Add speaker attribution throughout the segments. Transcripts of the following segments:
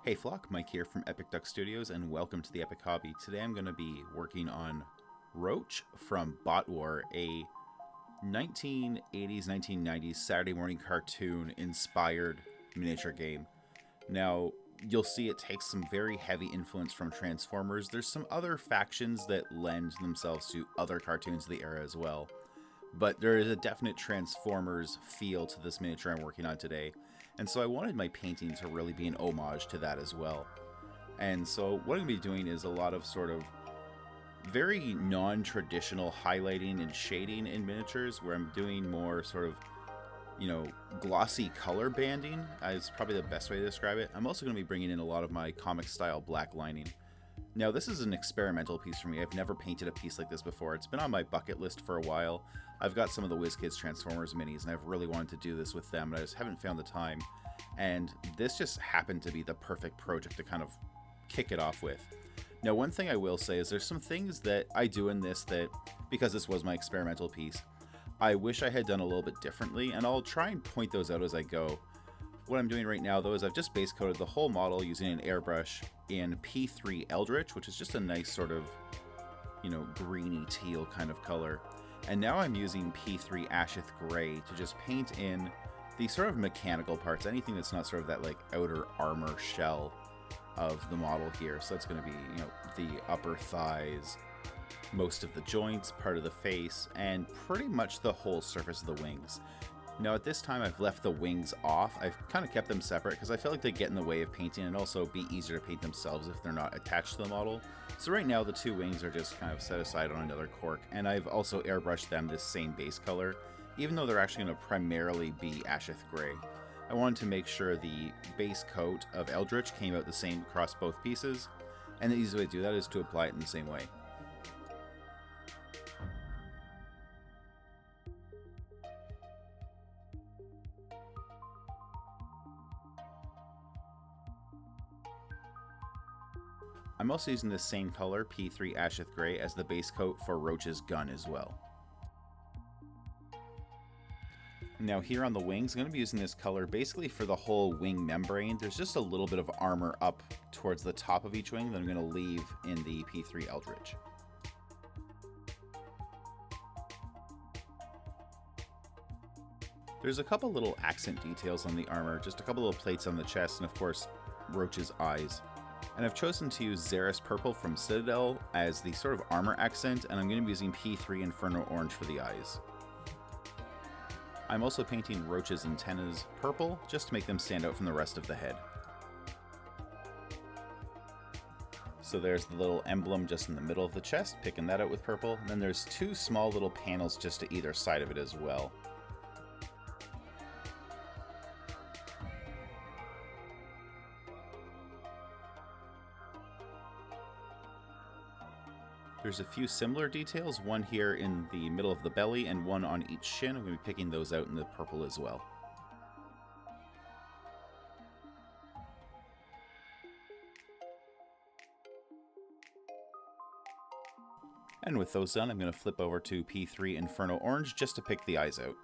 Speaker 1: Hey Flock, Mike here from EPICDUCK Studios, and welcome to the Epic Hobby. Today I'm going to be working on Roach from Bot War, a 1980s, 1990s Saturday morning cartoon inspired miniature game. Now, you'll see it takes some very heavy influence from Transformers. There's some other factions that lend themselves to other cartoons of the era as well. But there is a definite Transformers feel to this miniature I'm working on today, and so I wanted my painting to really be an homage to that as well. And so what I'm going to be doing is a lot of sort of very non-traditional highlighting and shading in miniatures, where I'm doing more sort of, glossy color banding is probably the best way to describe it. I'm also going to be bringing in a lot of my comic style black lining. Now, this is an experimental piece for me. I've never painted a piece like this before. It's been on my bucket list for a while. I've got some of the WizKids Transformers minis, and I've really wanted to do this with them, but I just haven't found the time. And this just happened to be the perfect project to kind of kick it off with. Now, one thing I will say is there's some things that I do in this that, because this was my experimental piece, I wish I had done a little bit differently, and I'll try and point those out as I go. What I'm doing right now, though, is I've just base coated the whole model using an airbrush in P3 Eldritch, which is just a nice sort of, greeny teal kind of color. And now I'm using P3 Ashith Gray to just paint in the sort of mechanical parts, anything that's not sort of that like outer armor shell of the model here. So it's going to be, the upper thighs, most of the joints, part of the face, and pretty much the whole surface of the wings. Now at this time I've left the wings off. I've kind of kept them separate because I feel like they get in the way of painting and also be easier to paint themselves if they're not attached to the model. So right now the two wings are just kind of set aside on another cork, and I've also airbrushed them this same base color, even though they're actually going to primarily be Ashith Gray. I wanted to make sure the base coat of Eldritch came out the same across both pieces, and the easiest way to do that is to apply it in the same way. I'm also using the same color, P3 Ashith Gray, as the base coat for Roach's gun as well. Now here on the wings, I'm going to be using this color basically for the whole wing membrane. There's just a little bit of armor up towards the top of each wing that I'm going to leave in the P3 Eldritch. There's a couple little accent details on the armor, just a couple little plates on the chest, and of course, Roach's eyes. And I've chosen to use Xeris Purple from Citadel as the sort of armor accent, and I'm going to be using P3 Inferno Orange for the eyes. I'm also painting Roach's antennas purple, just to make them stand out from the rest of the head. So there's the little emblem just in the middle of the chest, picking that out with purple, and then there's two small little panels just to either side of it as well. There's a few similar details, one here in the middle of the belly and one on each shin. I'm going to be picking those out in the purple as well. And with those done, I'm going to flip over to P3 Inferno Orange just to pick the eyes out.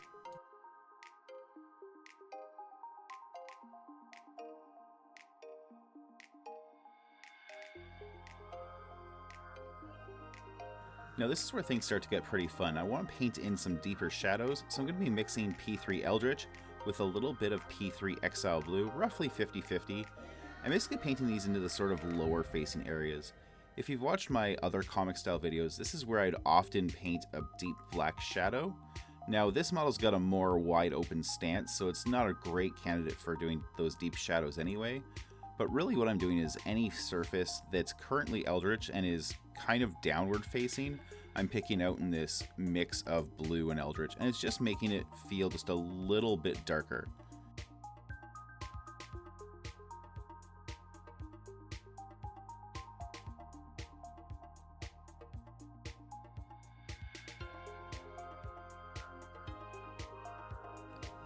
Speaker 1: Now this is where things start to get pretty fun. I want to paint in some deeper shadows, so I'm going to be mixing P3 Eldritch with a little bit of P3 Exile Blue, roughly 50-50. I'm basically painting these into the sort of lower facing areas. If you've watched my other comic style videos, this is where I'd often paint a deep black shadow. Now this model's got a more wide open stance, so it's not a great candidate for doing those deep shadows anyway. But really what I'm doing is any surface that's currently Eldritch and is kind of downward facing, I'm picking out in this mix of blue and Eldritch, and it's just making it feel just a little bit darker.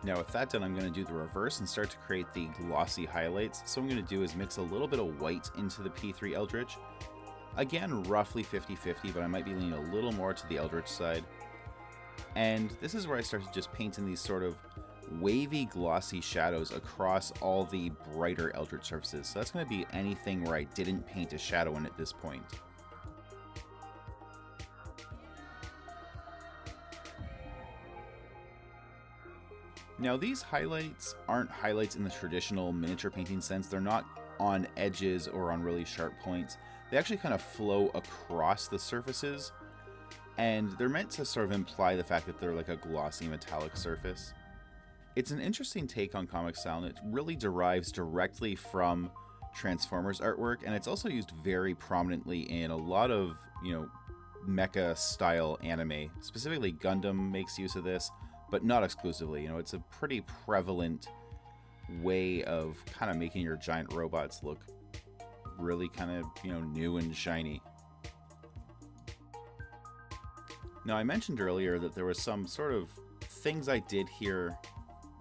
Speaker 1: Now with that done, I'm going to do the reverse and start to create the glossy highlights. So what I'm going to do is mix a little bit of white into the P3 Eldritch. Again, roughly 50-50, but I might be leaning a little more to the Eldritch side. And this is where I start to just paint in these sort of wavy glossy shadows across all the brighter Eldritch surfaces. So that's going to be anything where I didn't paint a shadow in at this point. Now these highlights aren't highlights in the traditional miniature painting sense. They're not on edges or on really sharp points. They actually kind of flow across the surfaces, and they're meant to sort of imply the fact that they're like a glossy metallic surface. It's an interesting take on comic style, and it really derives directly from Transformers artwork, and it's also used very prominently in a lot of, mecha style anime. Specifically Gundam makes use of this, but not exclusively. It's a pretty prevalent way of kind of making your giant robots look really kind of, new and shiny. Now, I mentioned earlier that there was some sort of things I did here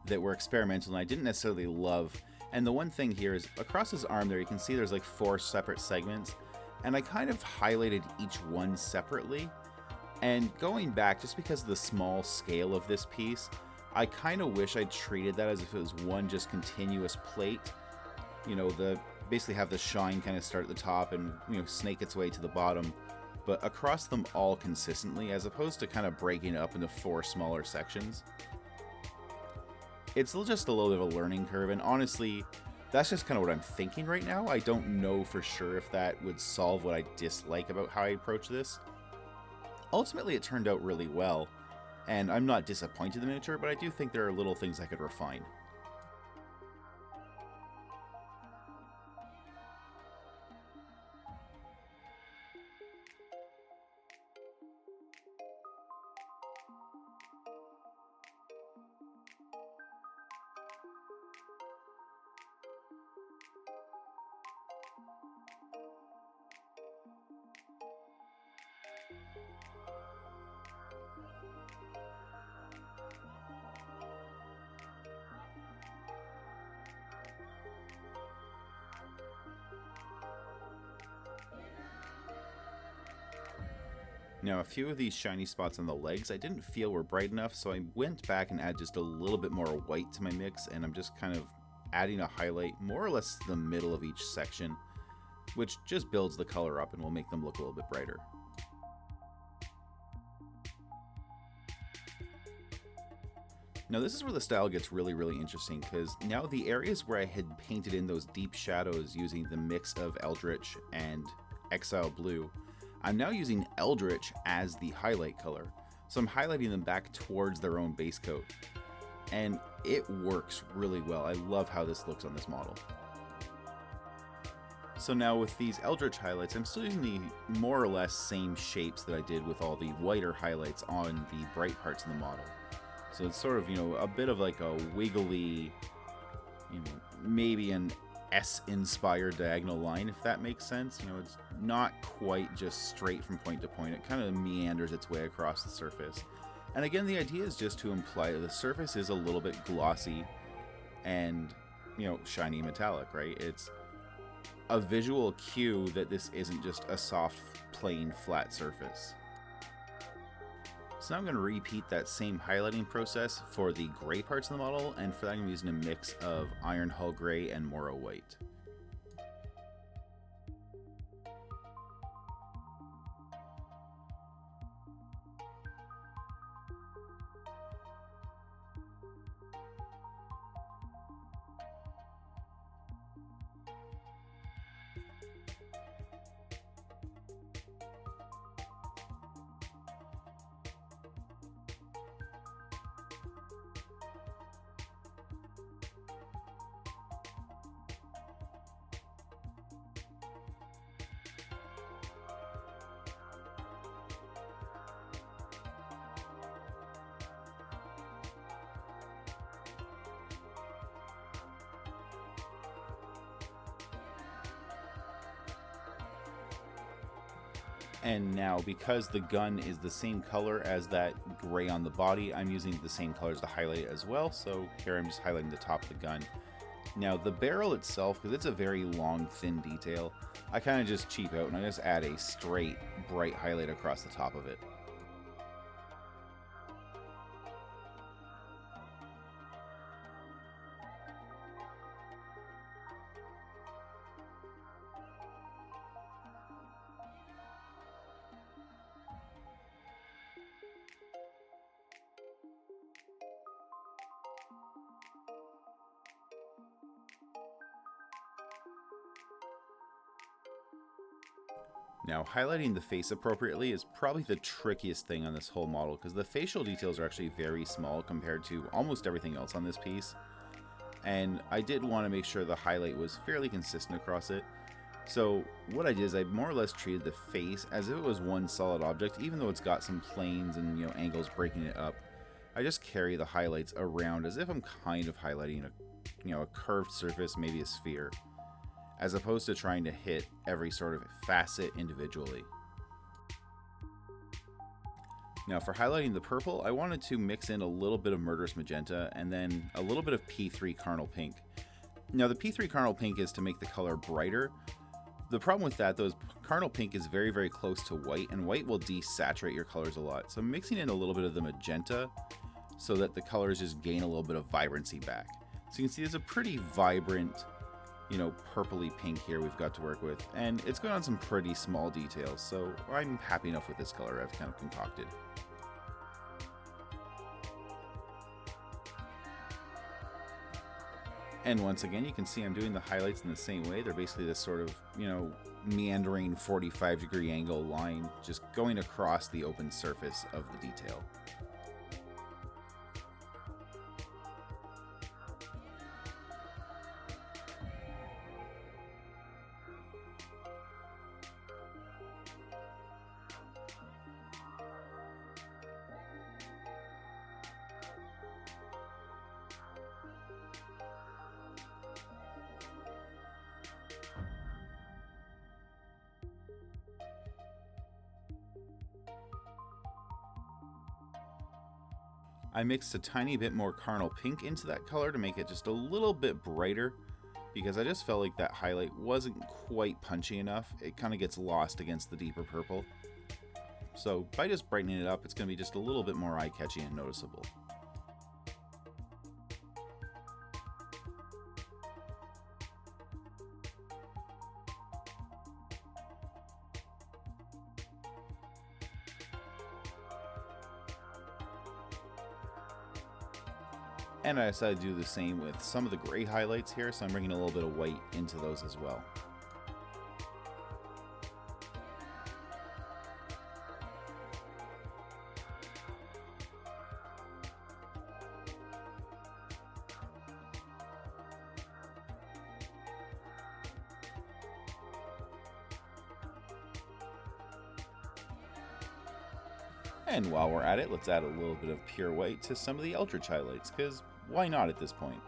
Speaker 1: that were experimental and I didn't necessarily love. And the one thing here is across his arm there, you can see there's like 4 separate segments, and I kind of highlighted each one separately. And going back, just because of the small scale of this piece, I kind of wish I'd treated that as if it was one just continuous plate. Basically have the shine kind of start at the top and, snake its way to the bottom, but across them all consistently, as opposed to kind of breaking it up into 4 smaller sections. It's just a little bit of a learning curve, and honestly, that's just kind of what I'm thinking right now. I don't know for sure if that would solve what I dislike about how I approach this. Ultimately, it turned out really well, and I'm not disappointed in the miniature, but I do think there are little things I could refine. Now, a few of these shiny spots on the legs I didn't feel were bright enough, so I went back and added just a little bit more white to my mix, and I'm just kind of adding a highlight more or less to the middle of each section, which just builds the color up and will make them look a little bit brighter. Now this is where the style gets really, really interesting, because now the areas where I had painted in those deep shadows using the mix of Eldritch and Exile Blue, I'm now using Eldritch as the highlight color. So I'm highlighting them back towards their own base coat. And it works really well. I love how this looks on this model. So now with these Eldritch highlights, I'm still using the more or less same shapes that I did with all the whiter highlights on the bright parts of the model. So it's sort of, a bit of like a wiggly, maybe an S-inspired diagonal line, if that makes sense. It's not quite just straight from point to point. It kind of meanders its way across the surface. And again, the idea is just to imply that the surface is a little bit glossy and, shiny metallic, right? It's a visual cue that this isn't just a soft, plain, flat surface. So now I'm going to repeat that same highlighting process for the gray parts of the model, and for that I'm using a mix of Iron Hull Gray and Morrow White. And now, because the gun is the same color as that gray on the body, I'm using the same colors to highlight it as well. So here I'm just highlighting the top of the gun. Now the barrel itself, because it's a very long, thin detail, I kind of just cheap out and I just add a straight, bright highlight across the top of it. Now, highlighting the face appropriately is probably the trickiest thing on this whole model, because the facial details are actually very small compared to almost everything else on this piece. And I did want to make sure the highlight was fairly consistent across it. So what I did is I more or less treated the face as if it was one solid object, even though it's got some planes and angles breaking it up. I just carry the highlights around as if I'm kind of highlighting a curved surface, maybe a sphere, as opposed to trying to hit every sort of facet individually. Now for highlighting the purple, I wanted to mix in a little bit of Murderous Magenta and then a little bit of P3 Carnal Pink. Now the P3 Carnal Pink is to make the color brighter. The problem with that though is Carnal Pink is very, very close to white, and white will desaturate your colors a lot. So I'm mixing in a little bit of the magenta so that the colors just gain a little bit of vibrancy back. So you can see there's a pretty vibrant, purpley pink here we've got to work with, and it's going on some pretty small details, so I'm happy enough with this color I've kind of concocted. And once again, you can see I'm doing the highlights in the same way. They're basically this sort of, meandering 45-degree angle line just going across the open surface of the detail. I mixed a tiny bit more Carnal Pink into that color to make it just a little bit brighter, because I just felt like that highlight wasn't quite punchy enough. It kind of gets lost against the deeper purple. So by just brightening it up, it's going to be just a little bit more eye-catchy and noticeable. And I decided to do the same with some of the gray highlights here, so I'm bringing a little bit of white into those as well. And while we're at it, let's add a little bit of pure white to some of the Eldritch highlights, because why not at this point?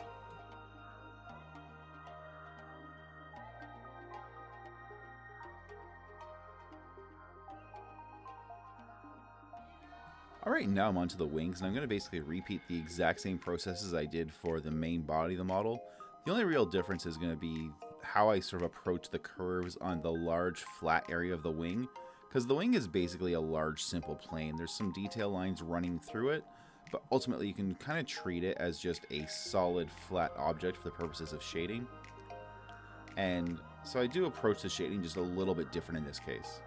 Speaker 1: Alright, now I'm onto the wings, and I'm going to basically repeat the exact same processes I did for the main body of the model. The only real difference is going to be how I sort of approach the curves on the large flat area of the wing, because the wing is basically a large simple plane. There's some detail lines running through it, but ultimately you can kind of treat it as just a solid flat object for the purposes of shading. And so I do approach the shading just a little bit different in this case.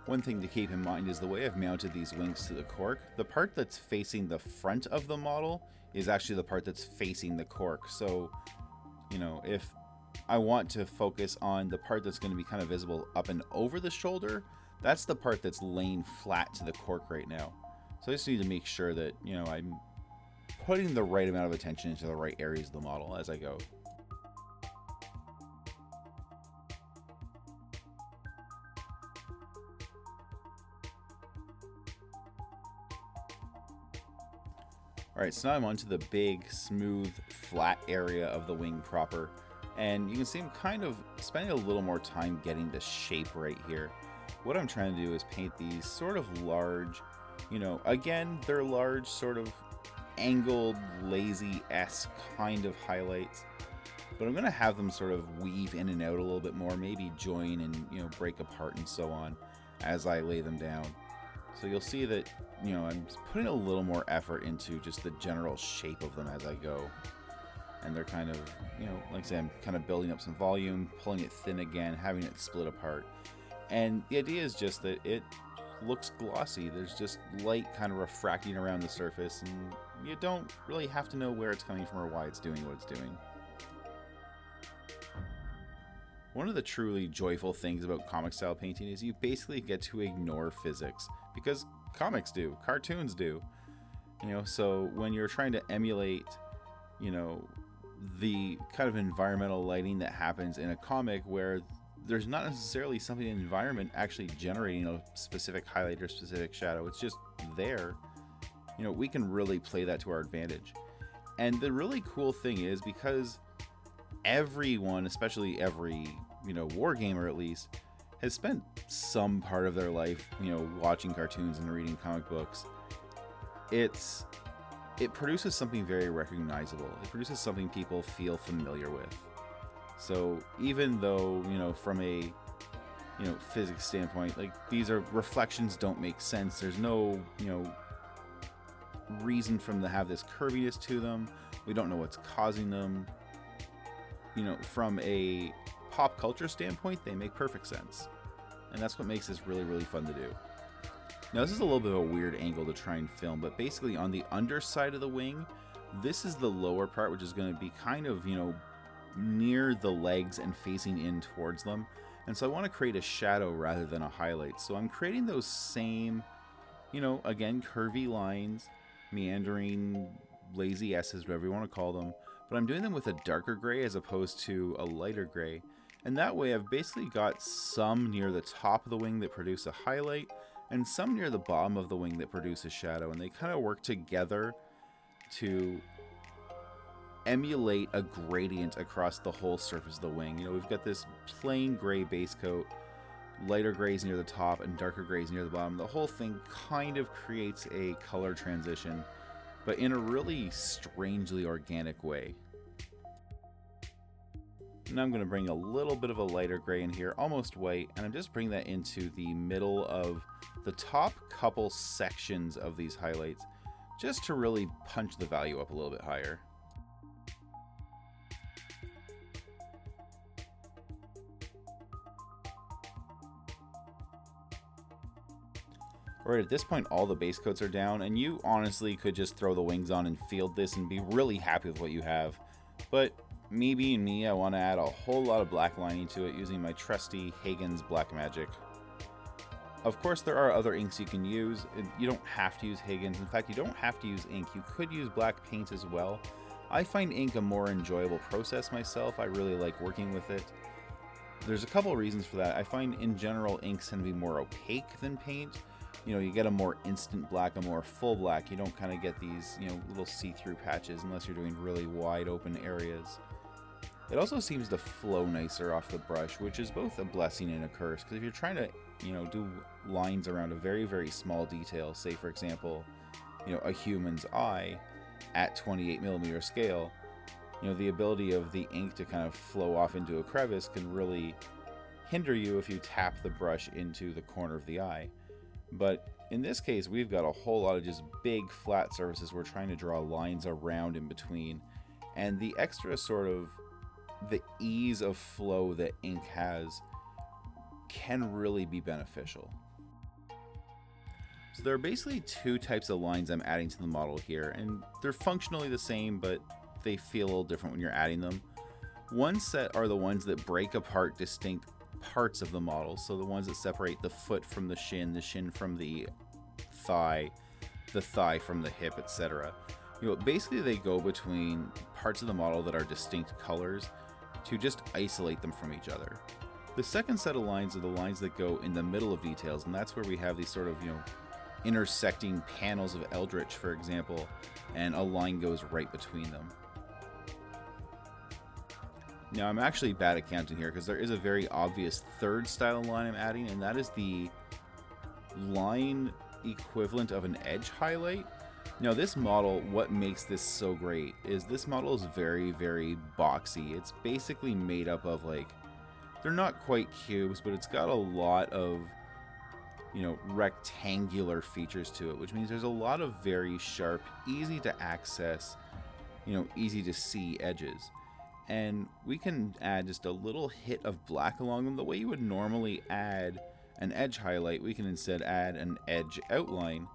Speaker 1: One thing to keep in mind is the way I've mounted these wings to the cork. The part that's facing the front of the model is actually the part that's facing the cork. So, if I want to focus on the part that's going to be kind of visible up and over the shoulder, that's the part that's laying flat to the cork right now. So I just need to make sure that, I'm putting the right amount of attention into the right areas of the model as I go. Alright, so now I'm onto the big, smooth, flat area of the wing proper. And you can see I'm kind of spending a little more time getting the shape right here. What I'm trying to do is paint these sort of large, again, they're large, sort of angled, lazy-esque kind of highlights. But I'm going to have them sort of weave in and out a little bit more, maybe join and, break apart and so on as I lay them down. So you'll see that, I'm putting a little more effort into just the general shape of them as I go. And they're kind of, like I said, I'm kind of building up some volume, pulling it thin again, having it split apart. And the idea is just that it looks glossy. There's just light kind of refracting around the surface, and you don't really have to know where it's coming from or why it's doing what it's doing. one of the truly joyful things about comic style painting is you basically get to ignore physics, because comics do, cartoons do. So when you're trying to emulate, the kind of environmental lighting that happens in a comic where there's not necessarily something in the environment actually generating a specific highlight or specific shadow, it's just there, we can really play that to our advantage. And the really cool thing is, because everyone, especially every, wargamer at least, has spent some part of their life, watching cartoons and reading comic books, it produces something very recognizable. It produces something people feel familiar with. So even though, from a, physics standpoint, like, these are reflections don't make sense. There's no, reason for them to have this curviness to them. We don't know what's causing them. From a pop culture standpoint, they make perfect sense. And that's what makes this really, really fun to do. Now, this is a little bit of a weird angle to try and film, but basically on the underside of the wing, this is the lower part, which is going to be kind of, near the legs and facing in towards them. And so I want to create a shadow rather than a highlight. So I'm creating those same, again, curvy lines, meandering, lazy S's, whatever you want to call them. But I'm doing them with a darker gray as opposed to a lighter gray. And that way I've basically got some near the top of the wing that produce a highlight, and some near the bottom of the wing that produce a shadow. And they kind of work together to emulate a gradient across the whole surface of the wing. We've got this plain gray base coat, lighter grays near the top and darker grays near the bottom. The whole thing kind of creates a color transition, but in a really strangely organic way. Now I'm going to bring a little bit of a lighter gray in here, almost white, and I'm just bringing that into the middle of the top couple sections of these highlights, just to really punch the value up a little bit higher. Alright, at this point all the base coats are down, and you honestly could just throw the wings on and field this and be really happy with what you have. But me being me, I want to add a whole lot of black lining to it using my trusty Hagen's Black Magic. Of course, there are other inks you can use. You don't have to use Hagen's. In fact, you don't have to use ink. You could use black paint as well. I find ink a more enjoyable process myself. I really like working with it. There's a couple of reasons for that. I find in general inks tend to be more opaque than paint. You get a more instant black, a more full black. You don't kind of get these, little see-through patches unless you're doing really wide open areas. It also seems to flow nicer off the brush, which is both a blessing and a curse, because if you're trying to, do lines around a very, very small detail, say for example, a human's eye at 28mm scale, the ability of the ink to kind of flow off into a crevice can really hinder you if you tap the brush into the corner of the eye. But in this case, we've got a whole lot of just big flat surfaces we're trying to draw lines around in between, and the extra sort of the ease of flow that ink has can really be beneficial. So there are basically two types of lines I'm adding to the model here, and they're functionally the same, but they feel a little different when you're adding them. One set are the ones that break apart distinct parts of the model, so the ones that separate the foot from the shin from the thigh from the hip, etc. Basically they go between parts of the model that are distinct colors to just isolate them from each other. The second set of lines are the lines that go in the middle of details, and that's where we have these sort of, intersecting panels of Eldritch, for example, and a line goes right between them. Now, I'm actually bad at counting here because there is a very obvious third style line I'm adding, and that is the line equivalent of an edge highlight. Now, this model, what makes this so great is this model is very, very boxy. It's basically made up of, they're not quite cubes, but it's got a lot of, rectangular features to it, which means there's a lot of very sharp, easy to access, easy to see edges. And we can add just a little hit of black along them. The way you would normally add an edge highlight, we can instead add an edge outline.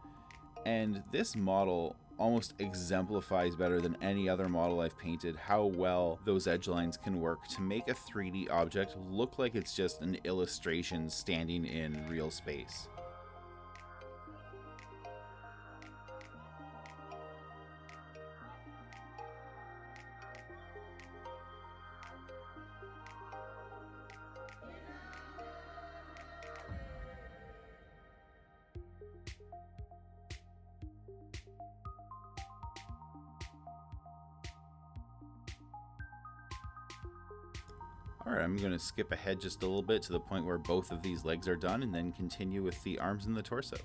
Speaker 1: And this model almost exemplifies better than any other model I've painted how well those edge lines can work to make a 3D object look like it's just an illustration standing in real space. Alright, I'm going to skip ahead just a little bit to the point where both of these legs are done and then continue with the arms and the torso.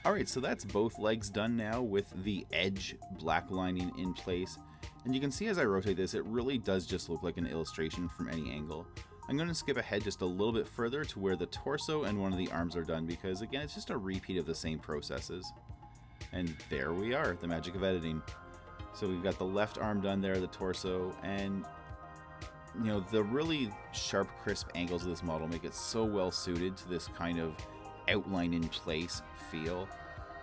Speaker 1: Alright, so that's both legs done now with the edge black lining in place. And you can see as I rotate this, it really does just look like an illustration from any angle. I'm going to skip ahead just a little bit further to where the torso and one of the arms are done because, again, it's just a repeat of the same processes. And there we are, the magic of editing. So we've got the left arm done there, the torso, and you know, the really sharp, crisp angles of this model make it so well suited to this kind of outline in place feel.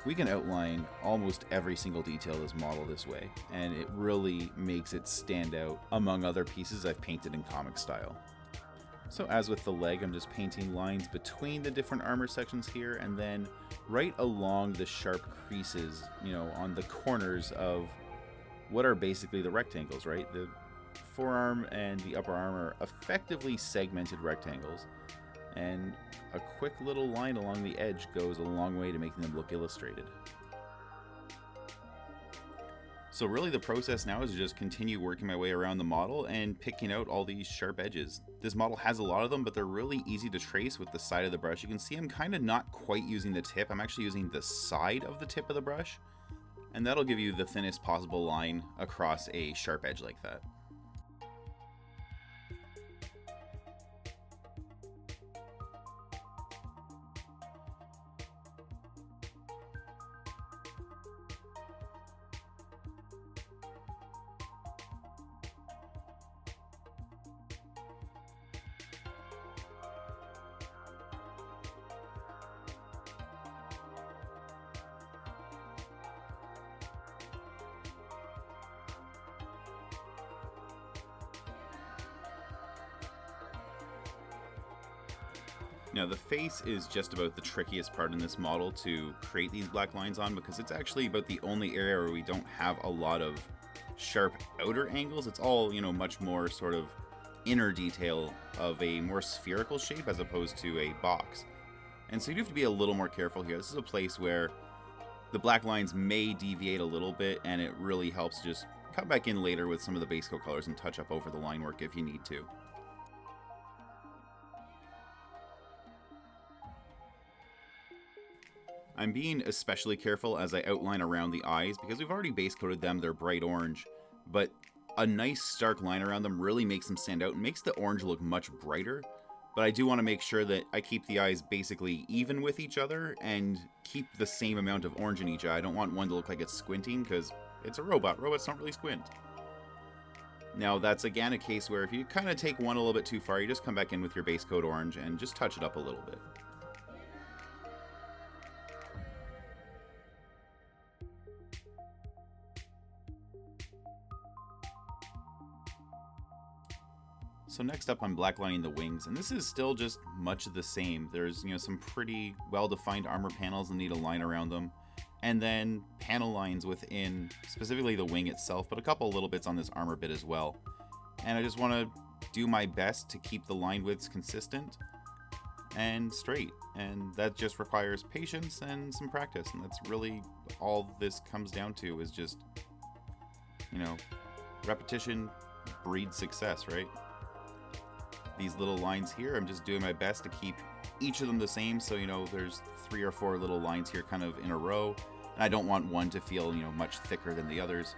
Speaker 1: We can outline almost every single detail of this model this way, and it really makes it stand out among other pieces I've painted in comic style. So as with the leg, I'm just painting lines between the different armor sections here, and then right along the sharp creases, you know, on the corners of what are basically the rectangles, right? The forearm and the upper arm are effectively segmented rectangles, and a quick little line along the edge goes a long way to making them look illustrated. So really the process now is to just continue working my way around the model and picking out all these sharp edges. This model has a lot of them, but they're really easy to trace with the side of the brush. You can see I'm kind of not quite using the tip, I'm actually using the side of the tip of the brush, and that'll give you the thinnest possible line across a sharp edge like that. Now the face is just about the trickiest part in this model to create these black lines on, because it's actually about the only area where we don't have a lot of sharp outer angles. It's all, you know, much more sort of inner detail of a more spherical shape as opposed to a box. And so you do have to be a little more careful here. This is a place where the black lines may deviate a little bit, and it really helps just cut back in later with some of the base coat colors and touch up over the line work if you need to. I'm being especially careful as I outline around the eyes because we've already base coated them, they're bright orange, but a nice stark line around them really makes them stand out and makes the orange look much brighter. But I do want to make sure that I keep the eyes basically even with each other and keep the same amount of orange in each eye. I don't want one to look like it's squinting because it's a robot. Robots don't really squint. Now that's again a case where if you kind of take one a little bit too far, you just come back in with your base coat orange and just touch it up a little bit. So next up I'm blacklining the wings, and this is still just much of the same. There's, you know, some pretty well-defined armor panels that need a line around them, and then panel lines within specifically the wing itself, but a couple little bits on this armor bit as well. And I just want to do my best to keep the line widths consistent and straight, and that just requires patience and some practice, and that's really all this comes down to, is just, you know, repetition breeds success, right? These little lines here, I'm just doing my best to keep each of them the same, so, you know, there's 3 or 4 little lines here kind of in a row, and I don't want one to feel, you know, much thicker than the others.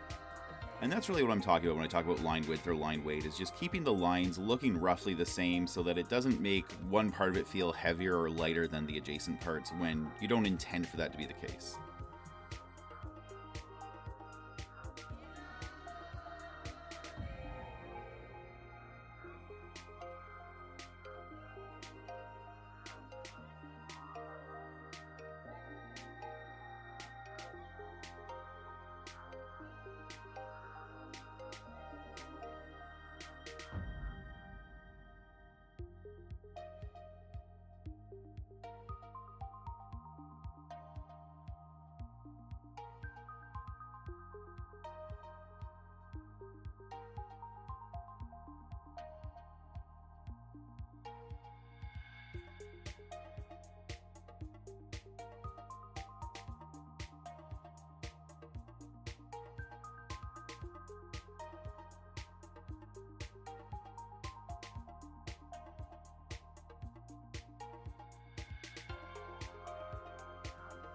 Speaker 1: And that's really what I'm talking about when I talk about line width or line weight, is just keeping the lines looking roughly the same so that it doesn't make one part of it feel heavier or lighter than the adjacent parts when you don't intend for that to be the case.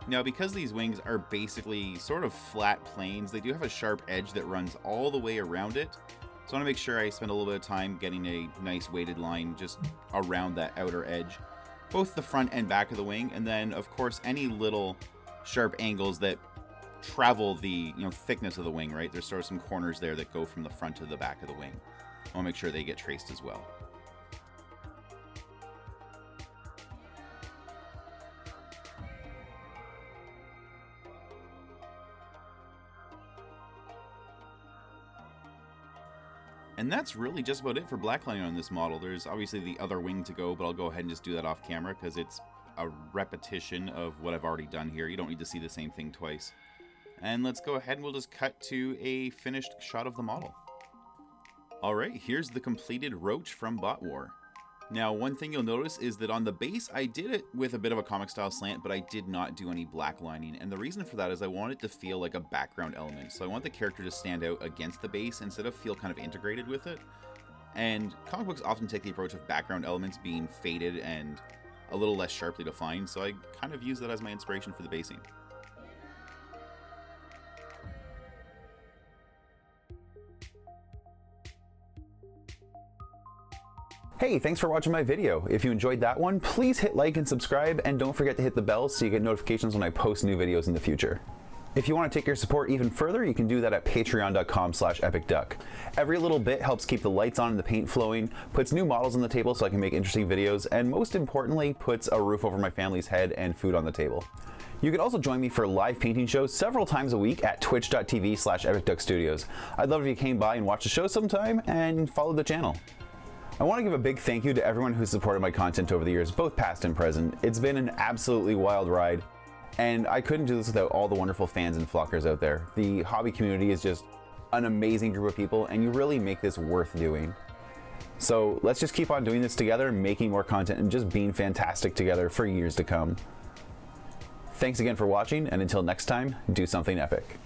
Speaker 1: Now, because these wings are basically sort of flat planes, they do have a sharp edge that runs all the way around it. So I want to make sure I spend a little bit of time getting a nice weighted line just around that outer edge, both the front and back of the wing, and then of course any little sharp angles that travel the thickness of the wing, right? There's sort of some corners there that go from the front to the back of the wing. I want to make sure they get traced as well. And that's really just about it for blacklining on this model. There's obviously the other wing to go, but I'll go ahead and just do that off camera because it's a repetition of what I've already done here. You don't need to see the same thing twice. And let's go ahead and we'll just cut to a finished shot of the model. Alright, here's the completed Roach from Bot War. Now, one thing you'll notice is that on the base, I did it with a bit of a comic style slant, but I did not do any black lining. And the reason for that is I want it to feel like a background element. So I want the character to stand out against the base instead of feel kind of integrated with it. And comic books often take the approach of background elements being faded and a little less sharply defined, so I kind of use that as my inspiration for the basing.
Speaker 2: Hey, thanks for watching my video. If you enjoyed that one, please hit like and subscribe, and don't forget to hit the bell so you get notifications when I post new videos in the future. If you want to take your support even further, you can do that at patreon.com/EPICDUCK. Every little bit helps keep the lights on and the paint flowing, puts new models on the table so I can make interesting videos, and most importantly, puts a roof over my family's head and food on the table. You can also join me for live painting shows several times a week at twitch.tv/EPICDUCK I'd love if you came by and watched the show sometime and followed the channel. I want to give a big thank you to everyone who's supported my content over the years, both past and present. It's been an absolutely wild ride, and I couldn't do this without all the wonderful fans and flockers out there. The hobby community is just an amazing group of people, and you really make this worth doing. So let's just keep on doing this together, making more content, and just being fantastic together for years to come. Thanks again for watching, and until next time, do something epic.